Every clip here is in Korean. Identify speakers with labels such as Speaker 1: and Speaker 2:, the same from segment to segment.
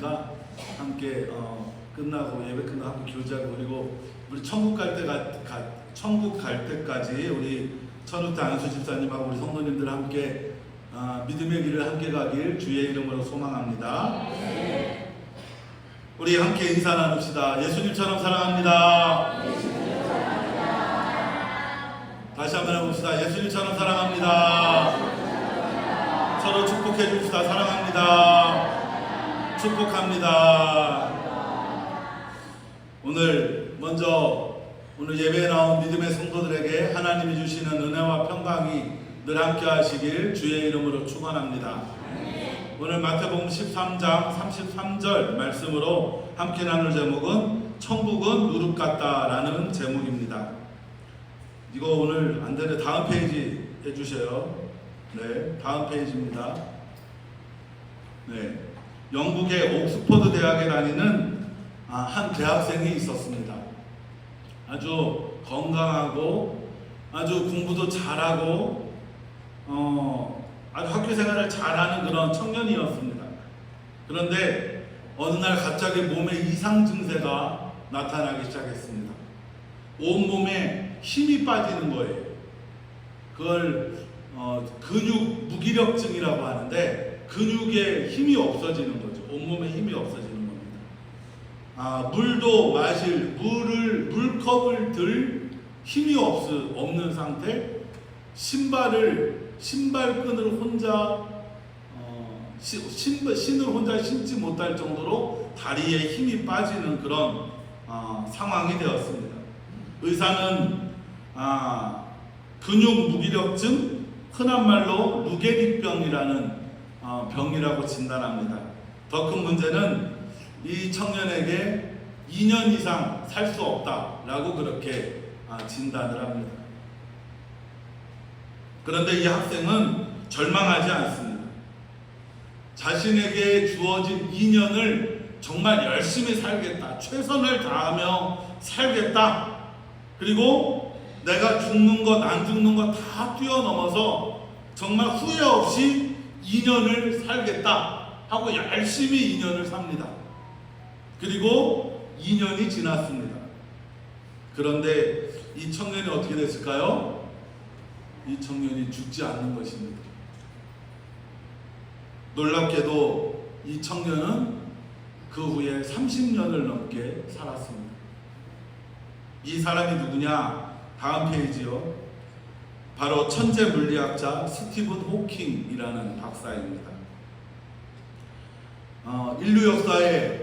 Speaker 1: 있으니까 함께 끝나고 예배 끝나고 함께 교제하고, 그리고 우리 천국 갈 때까지 우리 천우태 안수 집사님하고 우리 성도님들 함께 믿음의 길을 함께 가길 주의 이름으로 소망합니다. 우리 함께 인사 나눕시다. 예수님처럼 사랑합니다. 다시 한번 해봅시다. 예수님처럼 사랑합니다. 서로 축복해 줍시다. 사랑합니다. 축복합니다. 오늘 먼저 오늘 예배에 나온 믿음의 성도들에게 하나님이 주시는 은혜와 평강이 늘 함께 하시길 주의 이름으로 축원합니다. 오늘 마태복음 13장 33절 말씀으로 함께 나눌 제목은 천국은 누룩 같다라는 제목입니다. 이거 오늘 안 되네. 다음 페이지 해주세요. 네, 다음 페이지입니다. 네, 영국의 옥스퍼드 대학에 다니는 한 대학생이 있었습니다. 아주 건강하고 아주 공부도 잘하고 아주 학교 생활을 잘하는 그런 청년이었습니다. 그런데 어느 날 갑자기 몸에 이상 증세가 나타나기 시작했습니다. 온몸에 힘이 빠지는 거예요. 그걸 근육 무기력증이라고 하는데 근육에 힘이 없어지는 거죠. 온몸에 힘이 없어지는 겁니다. 물도 마실 물컵을 들 힘이 없는 상태, 신발끈을 혼자 신을 혼자 신지 못할 정도로 다리에 힘이 빠지는 그런 상황이 되었습니다. 의사는 근육 무기력증, 흔한 말로 루게릭병이라는 병이라고 진단합니다. 더 큰 문제는 이 청년에게 2년 이상 살 수 없다라고 그렇게 진단을 합니다. 그런데 이 학생은 절망하지 않습니다. 자신에게 주어진 2년을 정말 열심히 살겠다, 최선을 다하며 살겠다, 그리고 내가 죽는 것 안 죽는 것 다 뛰어넘어서 정말 후회 없이 2년을 살겠다 하고 열심히 2년을 삽니다. 그리고 2년이 지났습니다. 그런데 이 청년이 어떻게 됐을까요? 이 청년이 죽지 않는 것입니다. 놀랍게도 이 청년은 그 후에 30년을 넘게 살았습니다. 이 사람이 누구냐? 다음 페이지요. 바로 천재 물리학자 스티븐 호킹이라는 박사입니다. 인류 역사에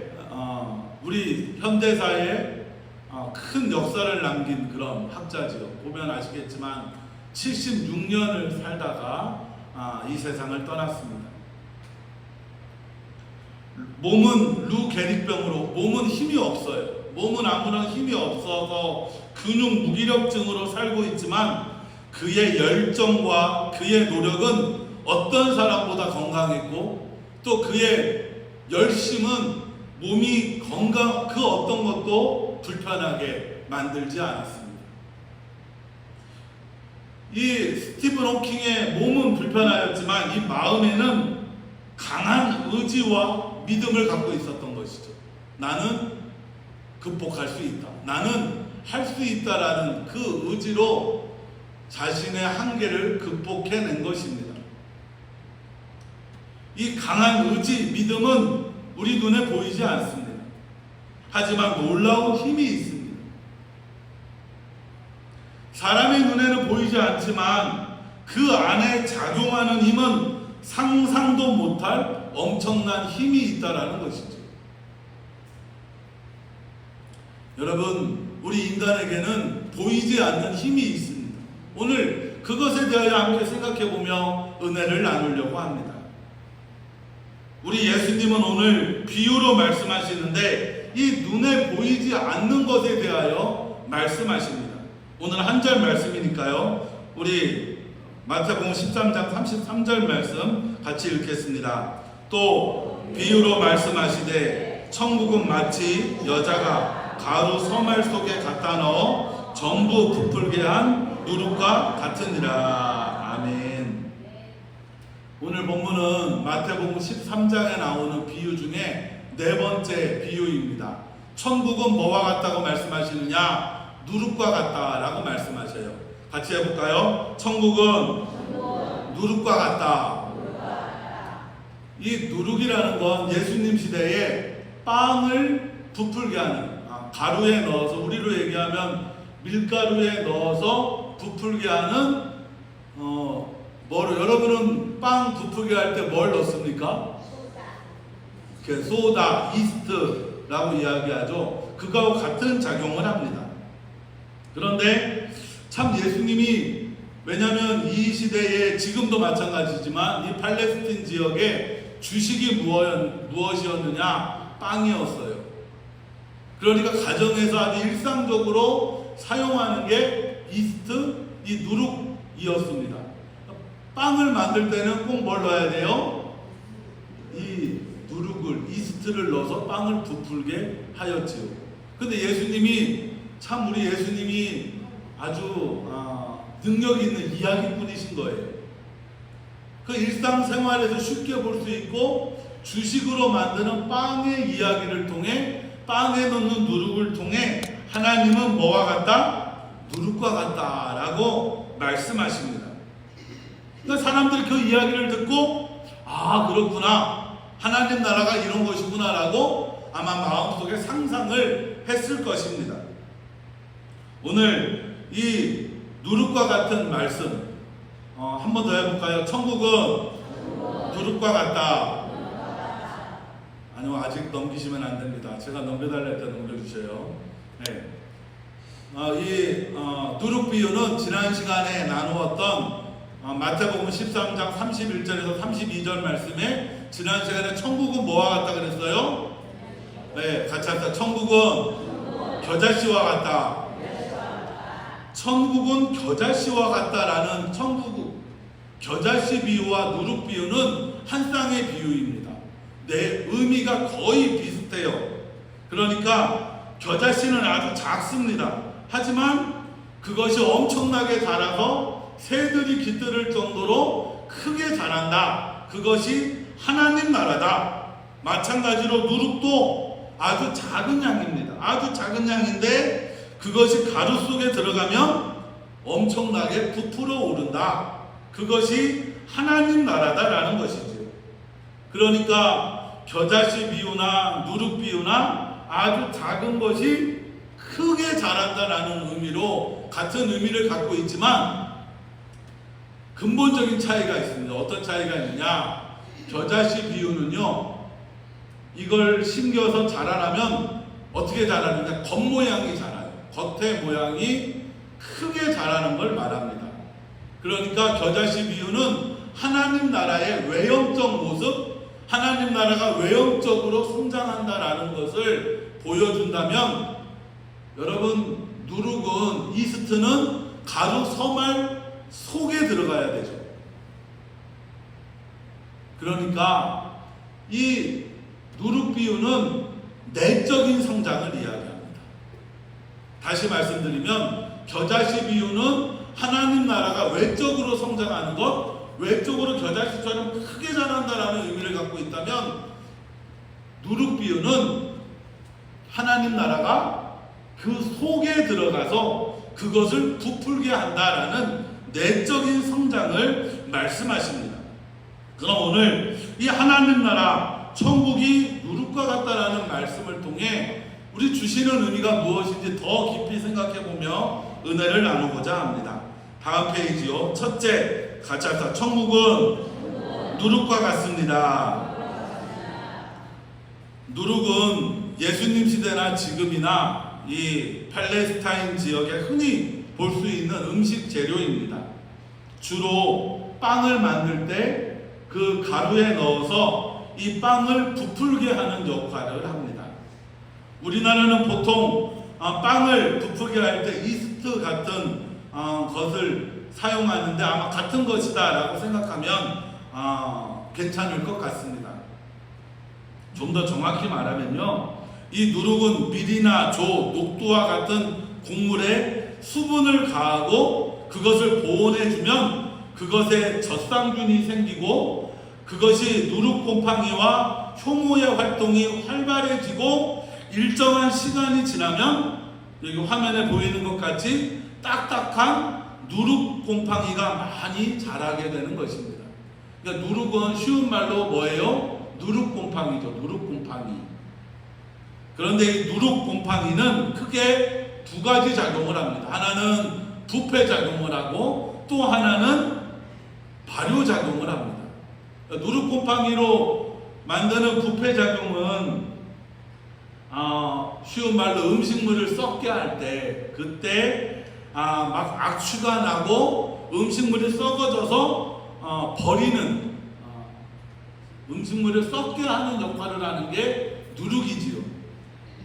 Speaker 1: 우리 현대사에 큰 역사를 남긴 그런 학자지요. 보면 아시겠지만 76년을 살다가 이 세상을 떠났습니다. 몸은 루게릭병으로 몸은 힘이 없어요. 몸은 아무런 힘이 없어서 근육 무기력증으로 살고 있지만 그의 열정과 그의 노력은 어떤 사람보다 건강했고 또 그의 열심은 몸이 그 어떤 것도 불편하게 만들지 않았습니다. 이 스티븐 호킹의 몸은 불편하였지만 이 마음에는 강한 의지와 믿음을 갖고 있었던 것이죠. 나는 극복할 수 있다. 나는 할 수 있다라는 그 의지로 자신의 한계를 극복해낸 것입니다. 이 강한 의지, 믿음은 우리 눈에 보이지 않습니다. 하지만 놀라운 힘이 있습니다. 사람의 눈에는 보이지 않지만 그 안에 작용하는 힘은 상상도 못할 엄청난 힘이 있다라는 것이죠. 여러분, 우리 인간에게는 보이지 않는 힘이 있습니다. 오늘 그것에 대하여 함께 생각해보며 은혜를 나누려고 합니다. 우리 예수님은 오늘 비유로 말씀하시는데 이 눈에 보이지 않는 것에 대하여 말씀하십니다. 오늘 한 절 말씀이니까요. 우리 마태복음 13장 33절 말씀 같이 읽겠습니다. 또 비유로 말씀하시되 천국은 마치 여자가 가루 서말 속에 갖다 넣어 전부 부풀게 한 누룩과 같으니라. 아멘. 오늘 본문은 마태복음 13장에 나오는 비유 중에 네 번째 비유입니다. 천국은 뭐와 같다고 말씀하시느냐? 누룩과 같다라고 말씀하셔요. 같이 해볼까요? 천국은 누룩과 같다. 이 누룩이라는 건 예수님 시대에 빵을 부풀게 하는, 가루에 넣어서, 우리로 얘기하면 밀가루에 넣어서 부풀게 하는, 여러분은 빵 부풀게 할 때 뭘 넣습니까? 소다, 이스트라고 이야기하죠. 그거하고 같은 작용을 합니다. 그런데 참 예수님이, 왜냐하면 이 시대에 지금도 마찬가지지만 이 팔레스틴 지역에 주식이 무엇이었느냐? 빵이었어요. 그러니까 가정에서 아주 일상적으로 사용하는 게 이스트, 이 누룩이었습니다. 빵을 만들 때는 꼭 뭘 넣어야 돼요? 이 누룩을, 이스트를 넣어서 빵을 부풀게 하였지요. 근데 예수님이, 참 우리 예수님이 아주 능력 있는 이야기꾼이신 거예요. 그 일상생활에서 쉽게 볼 수 있고 주식으로 만드는 빵의 이야기를 통해, 빵에 넣는 누룩을 통해 하나님은 뭐와 같다? 누룩과 같다라고 말씀하십니다. 그러니까 사람들이 그 이야기를 듣고 그렇구나, 하나님 나라가 이런 것이구나 라고 아마 마음속에 상상을 했을 것입니다. 오늘 이 누룩과 같은 말씀 한 번 더 해볼까요? 천국은 누룩과 같다. 아니요, 아직 넘기시면 안 됩니다. 제가 넘겨달라 할 때 넘겨주세요. 네. 이 누룩 비유는 지난 시간에 나누었던 마태복음 13장 31절에서 32절 말씀에, 지난 시간에 천국은 뭐와 같다 그랬어요? 네, 같이 합시다. 천국은 겨자씨와 같다. 천국은 겨자씨와 같다라는 겨자씨 비유와 누룩 비유는 한 쌍의 비유입니다. 네, 의미가 거의 비슷해요. 그러니까 겨자씨는 아주 작습니다. 하지만 그것이 엄청나게 자라서 새들이 깃들을 정도로 크게 자란다. 그것이 하나님 나라다. 마찬가지로 누룩도 아주 작은 양입니다. 아주 작은 양인데 그것이 가루 속에 들어가면 엄청나게 부풀어 오른다. 그것이 하나님 나라다라는 것이죠. 그러니까 겨자씨 비유나 누룩 비유나 아주 작은 것이 크게 자란다라는 의미로 같은 의미를 갖고 있지만 근본적인 차이가 있습니다. 어떤 차이가 있느냐? 겨자씨 비유는요, 이걸 심겨서 자라나면 어떻게 자라느냐? 겉모양이 자라요. 겉의 모양이 크게 자라는 걸 말합니다. 그러니까 겨자씨 비유는 하나님 나라의 외형적 모습, 하나님 나라가 외형적으로 성장한다라는 것을 보여준다면, 여러분, 누룩은, 이스트는 가루 서말 속에 들어가야 되죠. 그러니까 이 누룩 비유는 내적인 성장을 이야기합니다. 다시 말씀드리면 겨자씨 비유는 하나님 나라가 외적으로 성장하는 것, 외적으로 겨자씨처럼 크게 자란다라는 의미를 갖고 있다면, 누룩 비유는 하나님 나라가 그 속에 들어가서 그것을 부풀게 한다라는 내적인 성장을 말씀하십니다. 그럼 오늘 이 하나님 나라, 천국이 누룩과 같다라는 말씀을 통해 우리 주시는 의미가 무엇인지 더 깊이 생각해보며 은혜를 나누고자 합니다. 다음 페이지요. 첫째, 같이 합시다. 천국은 누룩과 같습니다. 누룩은 예수님 시대나 지금이나 이 팔레스타인 지역에 흔히 볼 수 있는 음식 재료입니다. 주로 빵을 만들 때 그 가루에 넣어서 이 빵을 부풀게 하는 역할을 합니다. 우리나라는 보통 빵을 부풀게 할 때 이스트 같은 것을 사용하는데 아마 같은 것이다 라고 생각하면 괜찮을 것 같습니다. 좀 더 정확히 말하면요, 이 누룩은 밀이나 조, 녹두와 같은 곡물에 수분을 가하고 그것을 보온해주면 그것에 젖상균이 생기고 그것이 누룩 곰팡이와 효모의 활동이 활발해지고 일정한 시간이 지나면 여기 화면에 보이는 것 같이 딱딱한 누룩곰팡이가 많이 자라게 되는 것입니다. 그러니까 누룩은 쉬운 말로 뭐예요? 누룩곰팡이죠. 누룩곰팡이. 그런데 이 누룩곰팡이는 크게 두 가지 작용을 합니다. 하나는 부패작용을 하고 또 하나는 발효작용을 합니다. 누룩곰팡이로 만드는 부패작용은 쉬운 말로 음식물을 썩게 할 때 그때 막 악취가 나고 음식물이 썩어져서 버리는 음식물을 썩게 하는 역할을 하는 게 누룩이지요.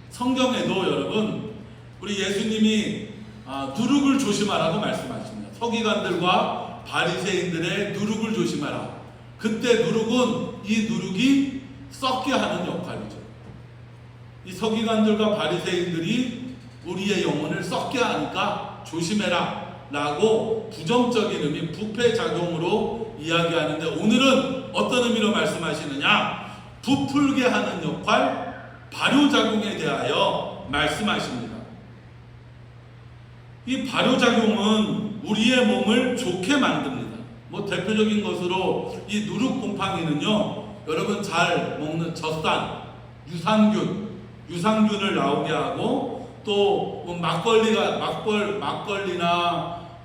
Speaker 1: 성경에도 여러분 우리 예수님이 누룩을 조심하라고 말씀하십니다. 서기관들과 바리새인들의 누룩을 조심하라. 그때 누룩은 이 누룩이 썩게 하는 역할이죠. 이 서기관들과 바리새인들이 우리의 영혼을 썩게 하니까 조심해라 라고 부정적인 의미, 부패작용으로 이야기하는데 오늘은 어떤 의미로 말씀하시느냐? 부풀게 하는 역할, 발효작용에 대하여 말씀하십니다. 이 발효작용은 우리의 몸을 좋게 만듭니다. 대표적인 것으로 이 누룩곰팡이는요, 여러분 잘 먹는 젖산, 유산균을 나오게 하고 또 막걸리나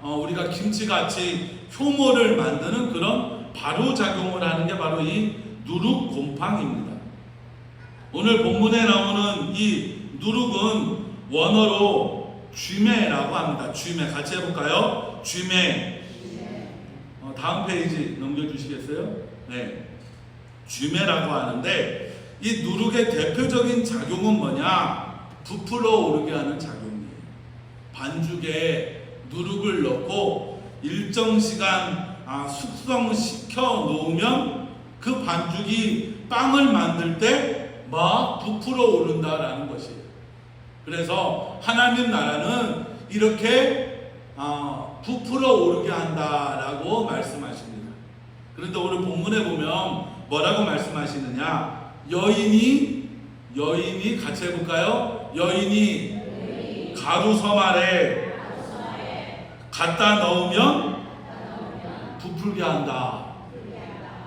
Speaker 1: 우리가 김치같이 효모를 만드는 그런 발효작용을 하는 게 바로 이 누룩곰팡이입니다. 오늘 본문에 나오는 이 누룩은 원어로 쥐매라고 합니다. 쥐매 같이 해볼까요? 쥐매. 다음 페이지 넘겨주시겠어요? 네. 쥐매라고 하는데 이 누룩의 대표적인 작용은 뭐냐? 부풀어 오르게 하는 작용이에요. 반죽에 누룩을 넣고 일정 시간 숙성시켜 놓으면 그 반죽이 빵을 만들 때 막 부풀어 오른다라는 것이에요. 그래서 하나님 나라는 이렇게 부풀어 오르게 한다라고 말씀하십니다. 그런데 오늘 본문에 보면 뭐라고 말씀하시느냐? 여인이 같이 해볼까요? 여인이 가루 서말에 갖다 넣으면 부풀게 한다.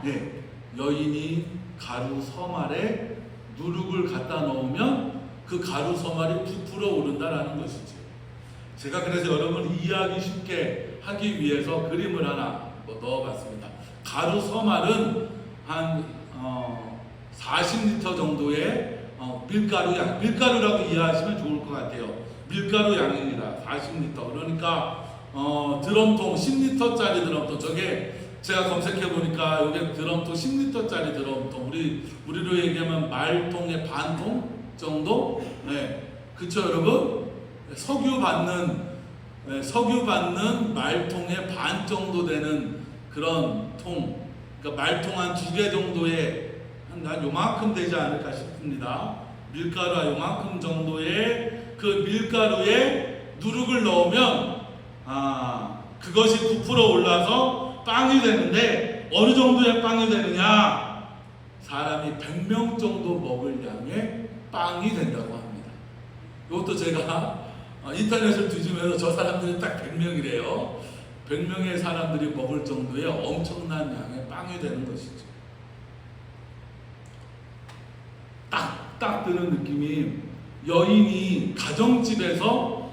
Speaker 1: 네, 여인이 가루 서말에 누룩을 갖다 넣으면 그 가루 서말이 부풀어 오른다라는 것이죠. 제가 그래서 여러분 이해하기 쉽게 하기 위해서 그림을 하나 넣어봤습니다. 가루 서말은 한 40리터 정도의 밀가루 양, 밀가루라고 이해하시면 좋을 것 같아요. 밀가루 양입니다. 40리터. 그러니까 드럼통 10리터짜리 드럼통. 저게 제가 검색해 보니까 이게 드럼통 10리터짜리 드럼통. 우리로 얘기하면 말통의 반통 정도? 네, 그쵸 여러분? 석유 받는 말통의 반 정도 되는 그런 통. 그러니까 말통 한 2개 정도의 한 요만큼 되지 않을까 싶습니다. 밀가루 요만큼 정도의 그 밀가루에 누룩을 넣으면 그것이 부풀어 올라서 빵이 되는데 어느 정도의 빵이 되느냐? 사람이 100명 정도 먹을 양의 빵이 된다고 합니다. 이것도 제가 인터넷을 뒤지면서 저 사람들이 딱 100명이래요. 100명의 사람들이 먹을 정도의 엄청난 양의 빵이 되는 것이죠. 딱 드는 느낌이 여인이 가정집에서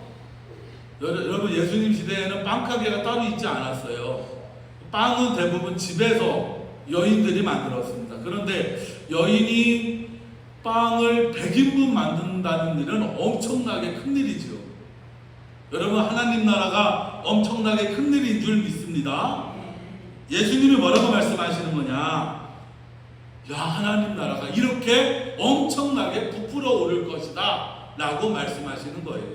Speaker 1: 여러분 예수님 시대에는 빵가게가 따로 있지 않았어요. 빵은 대부분 집에서 여인들이 만들었습니다. 그런데 여인이 빵을 100인분 만든다는 일은 엄청나게 큰 일이죠. 여러분 하나님 나라가 엄청나게 큰 일인 줄 믿습니다. 예수님이 뭐라고 말씀하시는 거냐? 야, 하나님 나라가 이렇게 엄청나게 부풀어 오를 것이다 라고 말씀하시는 거예요.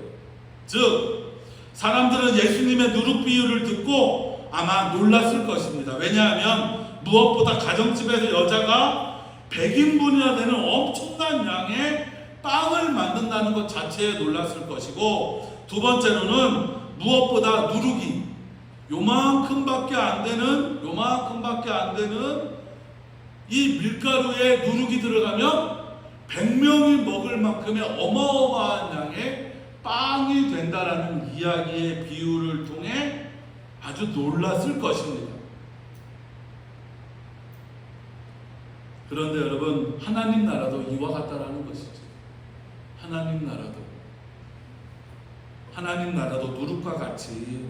Speaker 1: 즉 사람들은 예수님의 누룩 비유를 듣고 아마 놀랐을 것입니다. 왜냐하면 무엇보다 가정집에서 여자가 100인분이나 되는 엄청난 양의 빵을 만든다는 것 자체에 놀랐을 것이고, 두 번째로는 무엇보다 누룩이 요만큼밖에 안 되는 이 밀가루에 누룩이 들어가면 100명이 먹을 만큼의 어마어마한 양의 빵이 된다라는 이야기의 비유를 통해 아주 놀랐을 것입니다. 그런데 여러분, 하나님 나라도 이와 같다라는 것이죠. 하나님 나라도 누룩과 같이,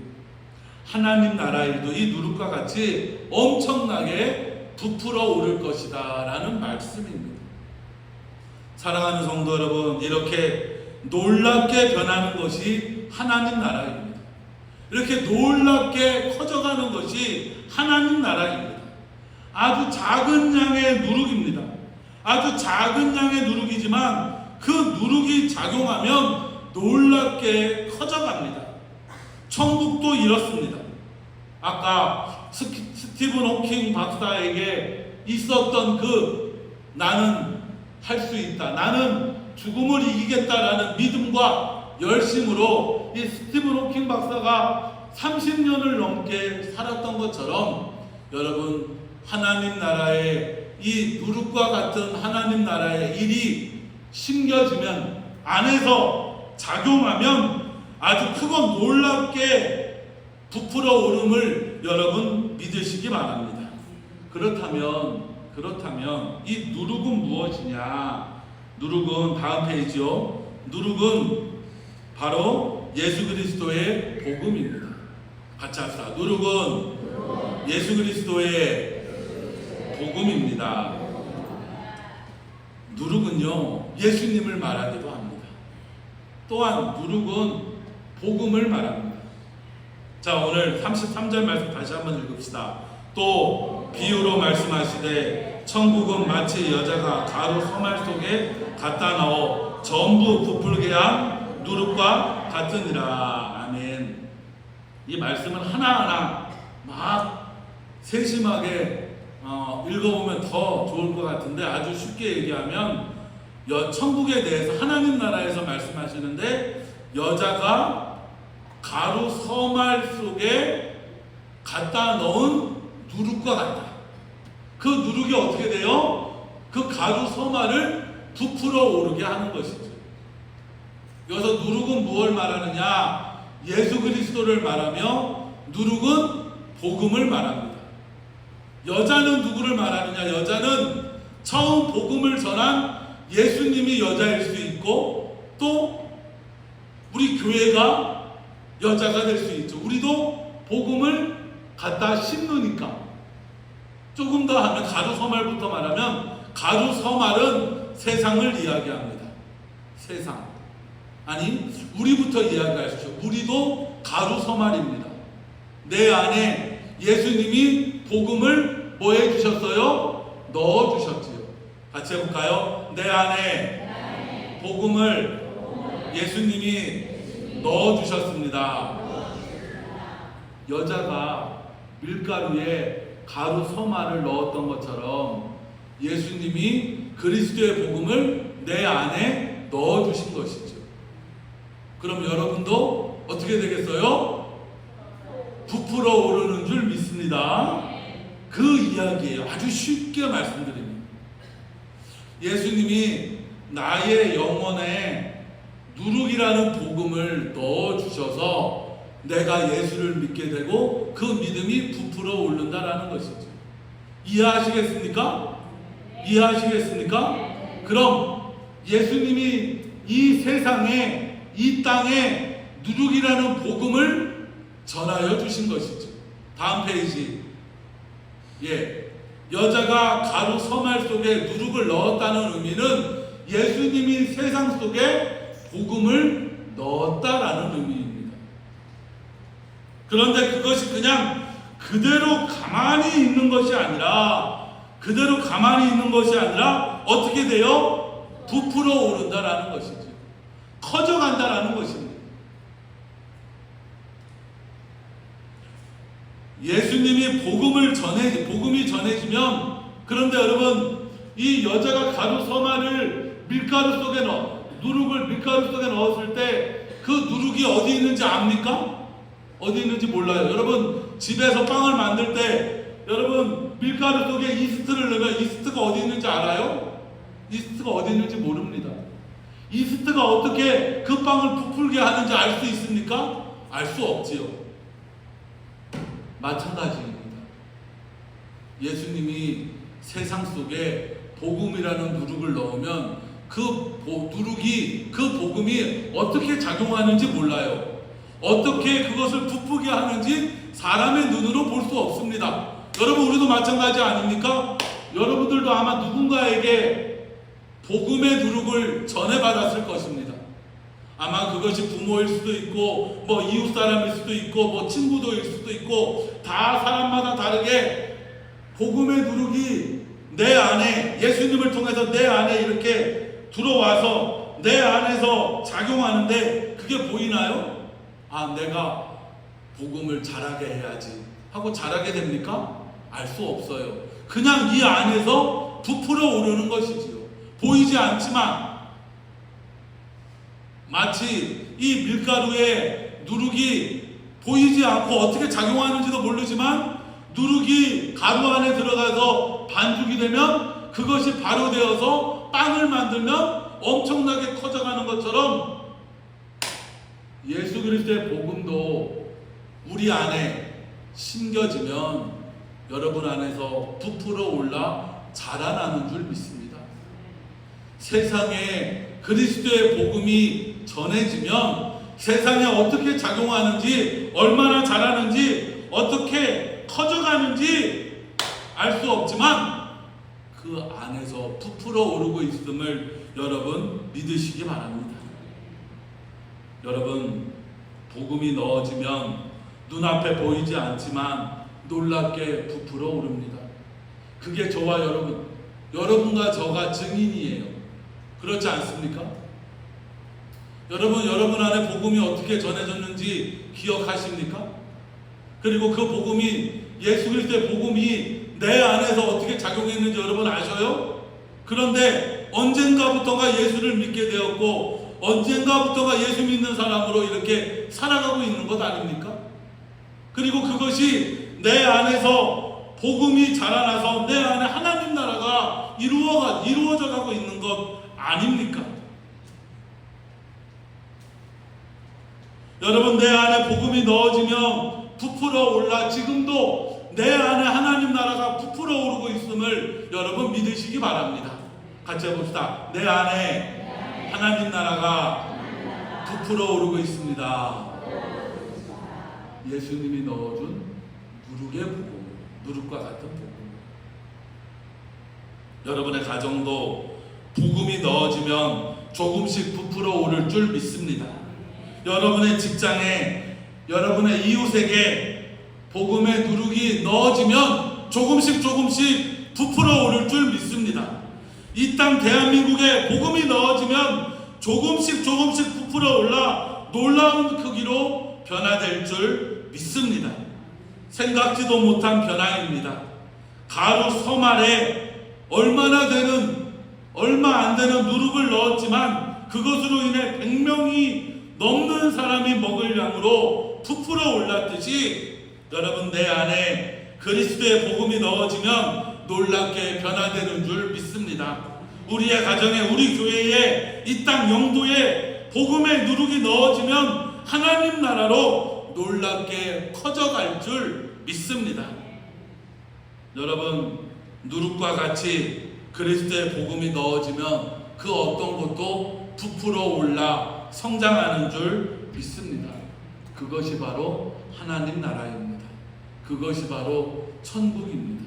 Speaker 1: 하나님 나라 일도 이 누룩과 같이 엄청나게 부풀어 오를 것이다 라는 말씀입니다. 사랑하는 성도 여러분, 이렇게 놀랍게 변하는 것이 하나님 나라입니다. 이렇게 놀랍게 커져가는 것이 하나님 나라입니다. 아주 작은 양의 누룩입니다. 아주 작은 양의 누룩이지만 그 누룩이 작용하면 놀랍게 커져갑니다. 천국도 이렇습니다. 아까 스티븐 호킹 박사에게 있었던 그 나는 할 수 있다, 나는 죽음을 이기겠다라는 믿음과 열심으로 이 스티븐 호킹 박사가 30년을 넘게 살았던 것처럼, 여러분, 하나님 나라의 이 누룩과 같은 하나님 나라의 일이 심겨지면, 안에서 작용하면 아주 크고 놀랍게 부풀어 오름을 여러분 믿으시기 바랍니다. 그렇다면 이 누룩은 무엇이냐? 누룩은 다음 페이지요. 누룩은 바로 예수 그리스도의 복음입니다. 같이 합시다. 누룩은 예수 그리스도의 복음입니다. 누룩은요, 예수님을 말하기도 합니다. 또한 누룩은 복음을 말합니다. 자, 오늘 33절 말씀 다시 한번 읽읍시다. 또 비유로 말씀하시되 천국은 마치 여자가 가루 서말 속에 갖다 넣어 전부 부풀게 한 누룩과 같으니라. 아멘. 이 말씀은 하나하나 막 세심하게 읽어보면 더 좋을 것 같은데, 아주 쉽게 얘기하면 천국에 대해서 하나님 나라에서 말씀하시는데, 여자가 가루 서말 속에 갖다 넣은 누룩과 같다. 그 누룩이 어떻게 돼요? 그 가루 서말을 부풀어 오르게 하는 것이죠. 여기서 누룩은 무엇을 말하느냐? 예수 그리스도를 말하며, 누룩은 복음을 말합니다. 여자는 누구를 말하느냐? 여자는 처음 복음을 전한 예수님이 여자일 수 있고, 또 우리 교회가 여자가 될 수 있죠. 우리도 복음을 갖다 심으니까. 조금 더 하면 가루 서말부터 말하면, 가루 서말은 세상을 이야기합니다. 세상. 아니, 우리부터 이야기하십시오. 우리도 가루 서말입니다. 내 안에 예수님이 복음을 뭐 해주셨어요? 넣어주셨지요. 같이 해볼까요? 내 안에 복음을 예수님이 넣어주셨습니다. 여자가 밀가루에 가루 서말을 넣었던 것처럼 예수님이 그리스도의 복음을 내 안에 넣어주신 것이죠. 그럼 여러분도 어떻게 되겠어요? 부풀어 오르는 줄 믿습니다. 그 이야기예요. 아주 쉽게 말씀드립니다. 예수님이 나의 영혼에 누룩이라는 복음을 넣어주셔서 내가 예수를 믿게 되고 그 믿음이 부풀어 오른다라는 것이죠. 이해하시겠습니까? 이해하시겠습니까? 그럼 예수님이 이 세상에, 이 땅에 누룩이라는 복음을 전하여 주신 것이죠. 다음 페이지. 여자가 가루 서말 속에 누룩을 넣었다는 의미는 예수님이 세상 속에 복음을 넣었다라는 의미입니다. 그런데 그것이 그냥 그대로 가만히 있는 것이 아니라, 어떻게 돼요? 부풀어 오른다라는 것이죠. 커져간다라는 것입니다. 예수님이 복음이 전해지면, 그런데 여러분, 이 여자가 가루 서말을 밀가루 속에 누룩을 밀가루 속에 넣었을 때 그 누룩이 어디 있는지 압니까? 어디 있는지 몰라요. 여러분, 집에서 빵을 만들 때 여러분 밀가루 속에 이스트를 넣으면 이스트가 어디 있는지 알아요? 이스트가 어디 있는지 모릅니다. 이스트가 어떻게 그 빵을 부풀게 하는지 알 수 있습니까? 알 수 없지요. 마찬가지입니다. 예수님이 세상 속에 복음이라는 누룩을 넣으면 그 누룩이, 그 복음이 어떻게 작용하는지 몰라요. 어떻게 그것을 부풀게 하는지 사람의 눈으로 볼 수 없습니다. 여러분, 우리도 마찬가지 아닙니까? 여러분들도 아마 누군가에게 복음의 누룩을 전해받았을 것입니다. 아마 그것이 부모일 수도 있고, 뭐 이웃 사람일 수도 있고, 뭐 친구도일 수도 있고, 다 사람마다 다르게 복음의 누룩이 내 안에, 예수님을 통해서 내 안에 이렇게 들어와서 내 안에서 작용하는데 그게 보이나요? 아, 내가 복음을 잘하게 해야지 하고 잘하게 됩니까? 알 수 없어요. 그냥 이 안에서 부풀어 오르는 것이지요. 보이지 않지만 마치 이 밀가루에 누룩이 보이지 않고 어떻게 작용하는지도 모르지만 누룩이 가루 안에 들어가서 반죽이 되면 그것이 바로 되어서 빵을 만들면 엄청나게 커져가는 것처럼 예수 그리스도의 복음도 우리 안에 심겨지면 여러분 안에서 부풀어 올라 자라나는 줄 믿습니다. 세상에 그리스도의 복음이 전해지면 세상에 어떻게 작용하는지, 얼마나 자라는지, 어떻게 커져가는지 알 수 없지만 그 안에서 부풀어 오르고 있음을 여러분 믿으시기 바랍니다. 여러분, 복음이 넣어지면 눈앞에 보이지 않지만 놀랍게 부풀어 오릅니다. 그게 저와 여러분과 저가 증인이에요. 그렇지 않습니까? 여러분 안에 복음이 어떻게 전해졌는지 기억하십니까? 그리고 그 복음이, 예수 그리스도의 복음이 내 안에서 어떻게 작용했는지 여러분 아셔요? 그런데 언젠가부터가 예수를 믿게 되었고 언젠가부터가 예수 믿는 사람으로 이렇게 살아가고 있는 것 아닙니까? 그리고 그것이 내 안에서 복음이 자라나서 내 안에 하나님 나라가 이루어져 가고 있는 것 아닙니까? 여러분, 내 안에 복음이 넣어지면 부풀어 올라 지금도 내 안에 하나님 나라가 부풀어 오르고 있음을 여러분 믿으시기 바랍니다. 같이 해봅시다. 내 안에 하나님 나라가 부풀어 오르고 있습니다. 예수님이 넣어준 누룩의 복음, 누룩과 같은 복음. 여러분의 가정도 복음이 넣어지면 조금씩 부풀어 오를 줄 믿습니다. 여러분의 직장에, 여러분의 이웃에게 복음의 누룩이 넣어지면 조금씩 부풀어 오를 줄 믿습니다. 이 땅 대한민국에 복음이 넣어지면 조금씩 부풀어 올라 놀라운 크기로 변화될 줄 믿습니다. 생각지도 못한 변화입니다. 가루 섬 아래 얼마 안 되는 누룩을 넣었지만 그것으로 인해 100명이 넘는 사람이 먹을 양으로 부풀어 올랐듯이 여러분, 내 안에 그리스도의 복음이 넣어지면 놀랍게 변화되는 줄 믿습니다. 우리의 가정에, 우리 교회에, 이 땅 영도에 복음의 누룩이 넣어지면 하나님 나라로 놀랍게 커져갈 줄 믿습니다. 여러분, 누룩과 같이 그리스도의 복음이 넣어지면 그 어떤 것도 부풀어 올라 성장하는 줄 믿습니다. 그것이 바로 하나님 나라입니다. 그것이 바로 천국입니다.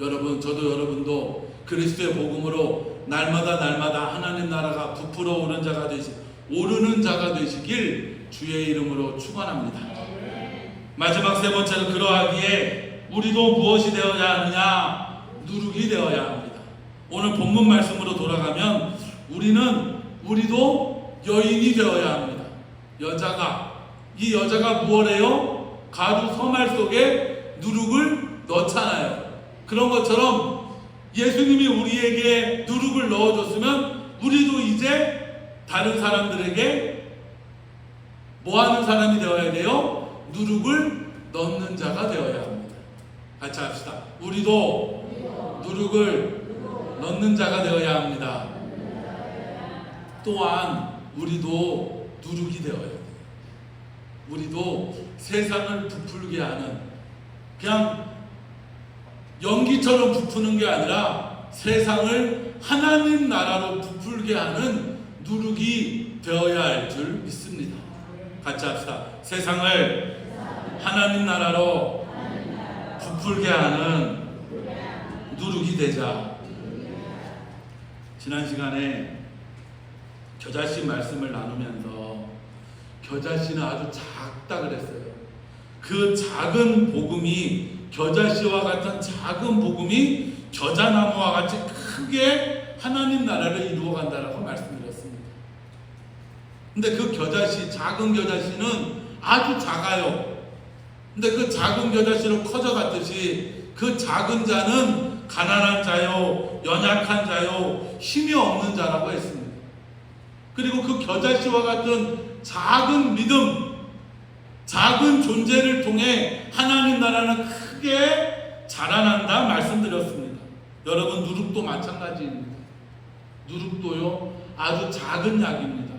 Speaker 1: 여러분, 저도 여러분도 그리스도의 복음으로 날마다 하나님 나라가 부풀어 오르는 자가 되시길 주의 이름으로 축원합니다. 마지막 세 번째는 그러하기에 우리도 무엇이 되어야 하느냐? 누룩이 되어야 합니다. 오늘 본문 말씀으로 돌아가면 우리도 여인이 되어야 합니다. 이 여자가 무엇해요? 가루 서말 속에 누룩을 넣잖아요. 그런 것처럼 예수님이 우리에게 누룩을 넣어줬으면 우리도 이제 다른 사람들에게 뭐 하는 사람이 되어야 돼요? 누룩을 넣는 자가 되어야 합니다. 같이 합시다. 우리도 누룩을 넣는 자가 되어야 합니다. 또한 우리도 누룩이 되어야 돼요. 우리도 세상을 부풀게 하는, 그냥 연기처럼 부푸는 게 아니라 세상을 하나님 나라로 부풀게 하는 누룩이 되어야 할 줄 믿습니다. 같이 합시다. 세상을 하나님 나라로 부풀게 하는 누룩이 되자. 지난 시간에 겨자씨 말씀을 나누면서 겨자씨는 아주 작다 그랬어요. 그 작은 복음이, 겨자씨와 같은 작은 복음이 겨자나무와 같이 크게 하나님 나라를 이루어간다라고 말씀드렸습니다. 근데 그 겨자씨, 작은 겨자씨는 아주 작아요. 근데 그 작은 겨자씨로 커져갔듯이 그 작은 자는 가난한 자요, 연약한 자요, 힘이 없는 자라고 했습니다. 그리고 그 겨자씨와 같은 작은 믿음, 작은 존재를 통해 하나님 나라는 크게 자라난다 말씀드렸습니다. 여러분, 누룩도 마찬가지입니다. 누룩도요, 아주 작은 약입니다.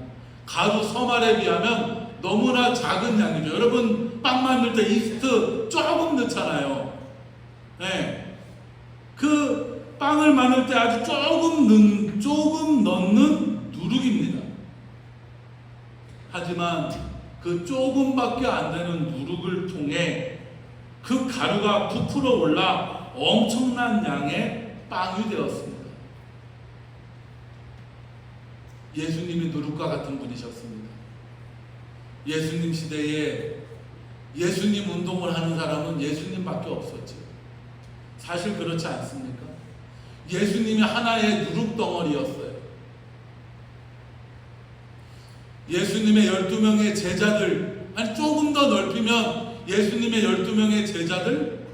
Speaker 1: 가루 서말에 비하면 너무나 작은 양이죠. 여러분, 빵 만들 때 이스트 조금 넣잖아요. 네. 그 빵을 만들 때 아주 조금 넣는 누룩입니다. 하지만 그 조금밖에 안 되는 누룩을 통해 그 가루가 부풀어 올라 엄청난 양의 빵이 되었습니다. 예수님이 누룩과 같은 분이셨습니다. 예수님 시대에 예수님 운동을 하는 사람은 예수님밖에 없었죠. 사실 그렇지 않습니까? 예수님이 하나의 누룩 덩어리였어요. 예수님의 12명의 제자들, 아니 조금 더 넓히면 예수님의 12명의 제자들,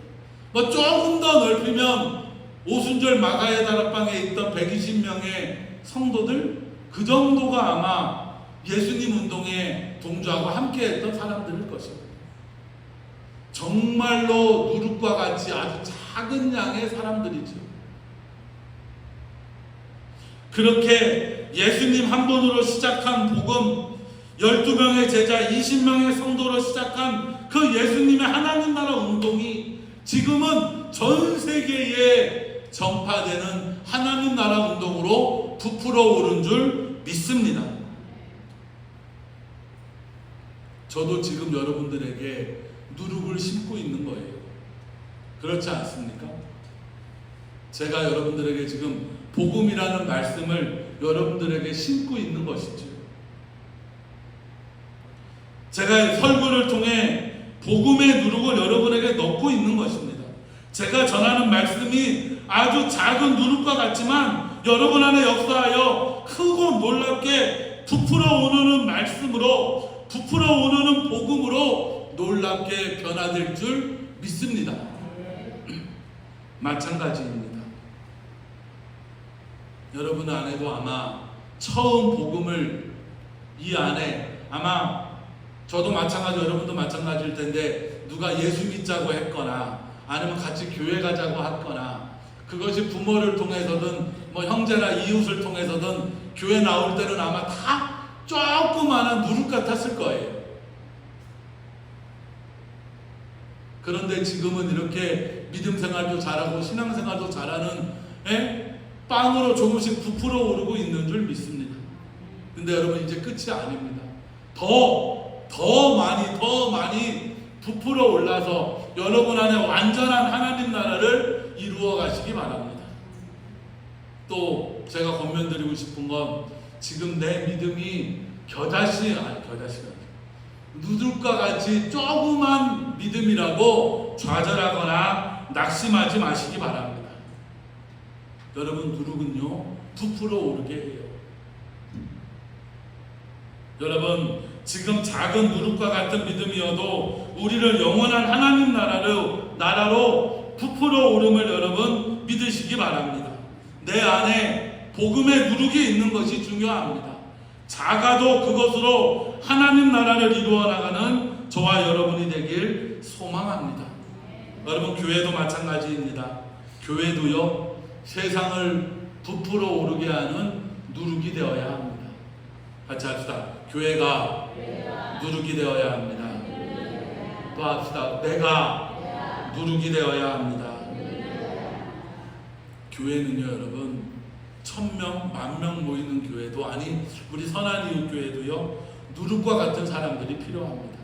Speaker 1: 뭐 조금 더 넓히면 오순절 마가의 다락방에 있던 120명의 성도들, 그 정도가 아마 예수님 운동에 동조하고 함께했던 사람들일 것입니다. 정말로 누룩과 같이 아주 작은 양의 사람들이죠. 그렇게 예수님 한 분으로 시작한 복음, 12명의 제자, 20명의 성도로 시작한 그 예수님의 하나님 나라 운동이 지금은 전 세계에 전파되는 하나님 나라 운동으로 부풀어 오른 줄 믿습니다. 저도 지금 여러분들에게 누룩을 심고 있는 거예요. 그렇지 않습니까? 제가 여러분들에게 지금 복음이라는 말씀을 여러분들에게 심고 있는 것이죠. 제가 설교를 통해 복음의 누룩을 여러분에게 넣고 있는 것입니다. 제가 전하는 말씀이 아주 작은 누룩과 같지만 여러분 안에 역사하여 크고 놀랍게 부풀어 오르는 말씀으로, 부풀어 오르는 복음으로 놀랍게 변화될 줄 믿습니다. 마찬가지입니다. 여러분 안에도 아마 처음 복음을 이 안에, 아마 저도 마찬가지고 여러분도 마찬가지일 텐데, 누가 예수 믿자고 했거나 아니면 같이 교회 가자고 했거나, 그것이 부모를 통해서든 뭐 형제나 이웃을 통해서든 교회 나올 때는 아마 다 조그마한 누룩 같았을 거예요. 그런데 지금은 이렇게 믿음 생활도 잘하고 신앙 생활도 잘하는 빵으로 조금씩 부풀어 오르고 있는 줄 믿습니다. 근데 여러분, 이제 끝이 아닙니다. 더 많이 부풀어 올라서 여러분 안에 완전한 하나님 나라를 이루어 가시기 바랍니다. 또 제가 권면드리고 싶은 건, 지금 내 믿음이 겨자씨가 누룩과 같이 조그만 믿음이라고 좌절하거나 낙심하지 마시기 바랍니다. 여러분, 누룩은요 부풀어 오르게 해요. 여러분, 지금 작은 누룩과 같은 믿음이어도 우리를 영원한 하나님 나라로 부풀어 오름을 여러분 믿으시기 바랍니다. 내 안에 복음의 누룩이 있는 것이 중요합니다. 작아도 그것으로 하나님 나라를 이루어 나가는 저와 여러분이 되길 소망합니다. 여러분, 교회도 마찬가지입니다. 교회도요, 세상을 부풀어 오르게 하는 누룩이 되어야 합니다. 같이 합시다. 교회가 누룩이 되어야 합니다. 또 합시다. 내가 누룩이 되어야 합니다. 교회는요, 여러분, 1000명, 10,000명 모이는 교회도, 아니 우리 선한이웃교회도요, 누룩과 같은 사람들이 필요합니다.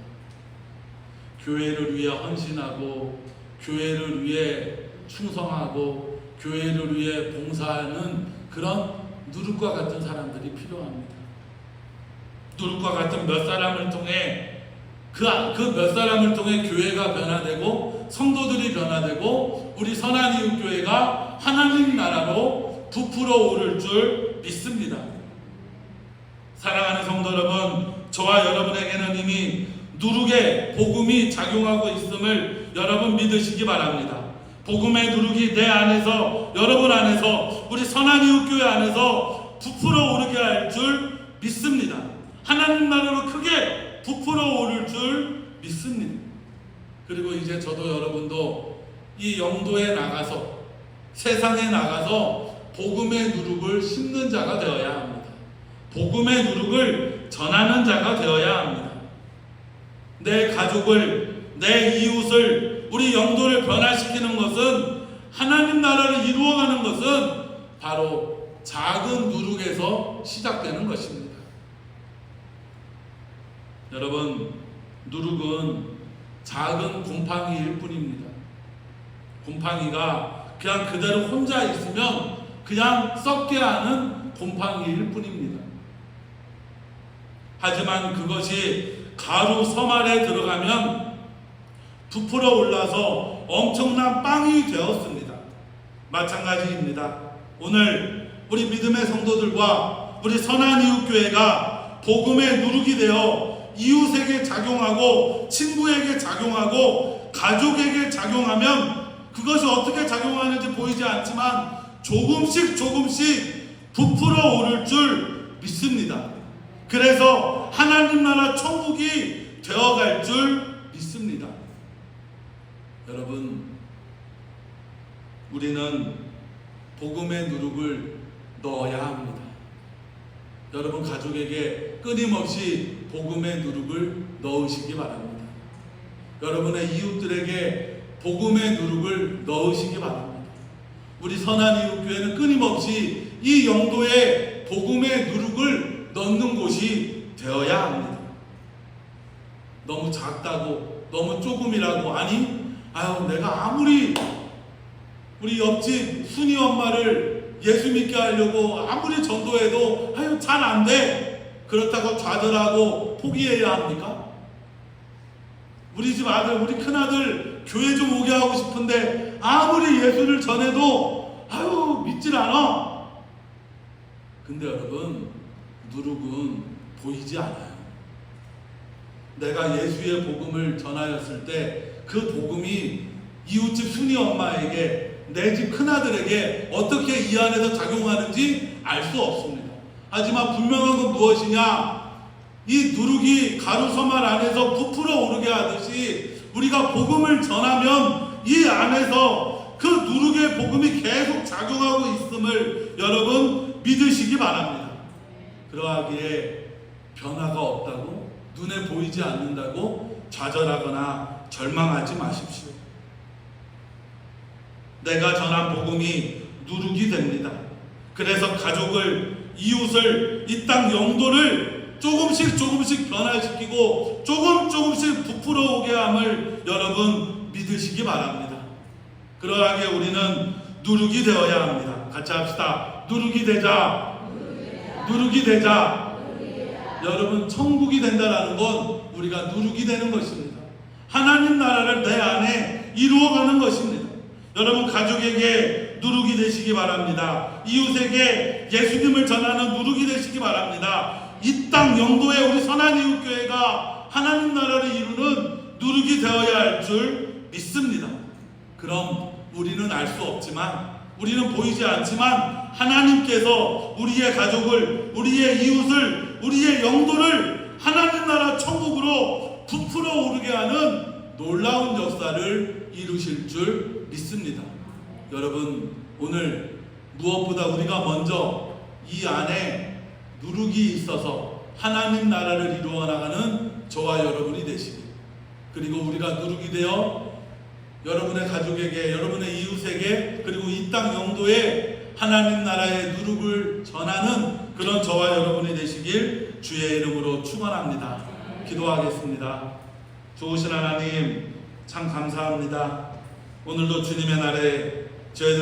Speaker 1: 교회를 위해 헌신하고, 교회를 위해 충성하고, 교회를 위해 봉사하는 그런 누룩과 같은 사람들이 필요합니다. 누룩과 같은 몇 사람을 통해 그 몇 사람을 통해 교회가 변화되고, 성도들이 변화되고, 우리 선한이웃교회가 하나님 나라로 부풀어 오를 줄 믿습니다. 사랑하는 성도 여러분, 저와 여러분에게는 이미 누룩의 복음이 작용하고 있음을 여러분 믿으시기 바랍니다. 복음의 누룩이 내 안에서, 여러분 안에서, 우리 선한이웃교회 안에서 부풀어 오르게 할 줄 믿습니다. 하나님 나라로 크게 부풀어 오를 줄 믿습니다. 그리고 이제 저도 여러분도 이 영도에 나가서, 세상에 나가서 복음의 누룩을 심는 자가 되어야 합니다. 복음의 누룩을 전하는 자가 되어야 합니다. 내 가족을, 내 이웃을, 우리 영도를 변화시키는 것은, 하나님 나라를 이루어가는 것은 바로 작은 누룩에서 시작되는 것입니다. 여러분, 누룩은 작은 곰팡이일 뿐입니다. 곰팡이가 그냥 그대로 혼자 있으면 그냥 썩게 하는 곰팡이일 뿐입니다. 하지만 그것이 가루 섬알에 들어가면 부풀어 올라서 엄청난 빵이 되었습니다. 마찬가지입니다. 오늘 우리 믿음의 성도들과 우리 선한이웃교회가 복음의 누룩이 되어 이웃에게 작용하고, 친구에게 작용하고, 가족에게 작용하면 그것이 어떻게 작용하는지 보이지 않지만 조금씩 부풀어 오를 줄 믿습니다. 그래서 하나님 나라 천국이 되어갈 줄 믿습니다. 여러분, 우리는 복음의 누룩을 넣어야 합니다. 여러분 가족에게 끊임없이 복음의 누룩을 넣으시기 바랍니다. 여러분의 이웃들에게 복음의 누룩을 넣으시기 바랍니다. 우리 선한이웃교회는 끊임없이 이 영도에 복음의 누룩을 넣는 곳이 되어야 합니다. 너무 작다고, 너무 조금이라고, 내가 아무리 우리 옆집 순이 엄마를 예수 믿게 하려고 아무리 전도해도 잘 안 돼, 그렇다고 좌절하고 포기해야 합니까? 우리 집 아들, 우리 큰아들 교회 좀 오게 하고 싶은데 아무리 예수를 전해도 믿질 않아. 근데 여러분, 누룩은 보이지 않아요. 내가 예수의 복음을 전하였을 때 그 복음이 이웃집 순이 엄마에게, 내 집 큰아들에게 어떻게 이 안에서 작용하는지 알 수 없습니다. 하지만 분명한 건 무엇이냐? 이 누룩이 가루섬알 안에서 부풀어 오르게 하듯이 우리가 복음을 전하면 이 안에서 그 누룩의 복음이 계속 작용하고 있음을 여러분 믿으시기 바랍니다. 그러하기에 변화가 없다고, 눈에 보이지 않는다고 좌절하거나 절망하지 마십시오. 내가 전한 복음이 누룩이 됩니다. 그래서 가족을, 이웃을, 이 땅 영도를 조금씩 변화시키고 조금씩 부풀어 오게 함을 여러분 믿으시기 바랍니다. 그러하기에 우리는 누룩이 되어야 합니다. 같이 합시다. 누룩이 되자. 누룩이 되자. 여러분, 천국이 된다는 건 우리가 누룩이 되는 것입니다. 하나님 나라를 내 안에 이루어가는 것입니다. 여러분, 가족에게 누룩이 되시기 바랍니다. 이웃에게 예수님을 전하는 누룩이 되시기 바랍니다. 이 땅 영도에 우리 선한이웃교회가 하나님 나라를 이루는 누룩이 되어야 할 줄 믿습니다. 그럼 우리는 알 수 없지만, 우리는 보이지 않지만 하나님께서 우리의 가족을, 우리의 이웃을, 우리의 영도를 하나님 나라 천국으로 부풀어 오르게 하는 놀라운 역사를 이루실 줄 믿습니다. 여러분, 오늘 무엇보다 우리가 먼저 이 안에 누룩이 있어서 하나님 나라를 이루어 나가는 저와 여러분이 되시기, 그리고 우리가 누룩이 되어 여러분의 가족에게, 여러분의 이웃에게, 그리고 이 땅 영도에 하나님 나라의 누룩을 전하는 그런 저와 여러분이 되시길 주의 이름으로 축원합니다. 기도하겠습니다. 좋으신 하나님, 참 감사합니다. 오늘도 주님의 날에 저희들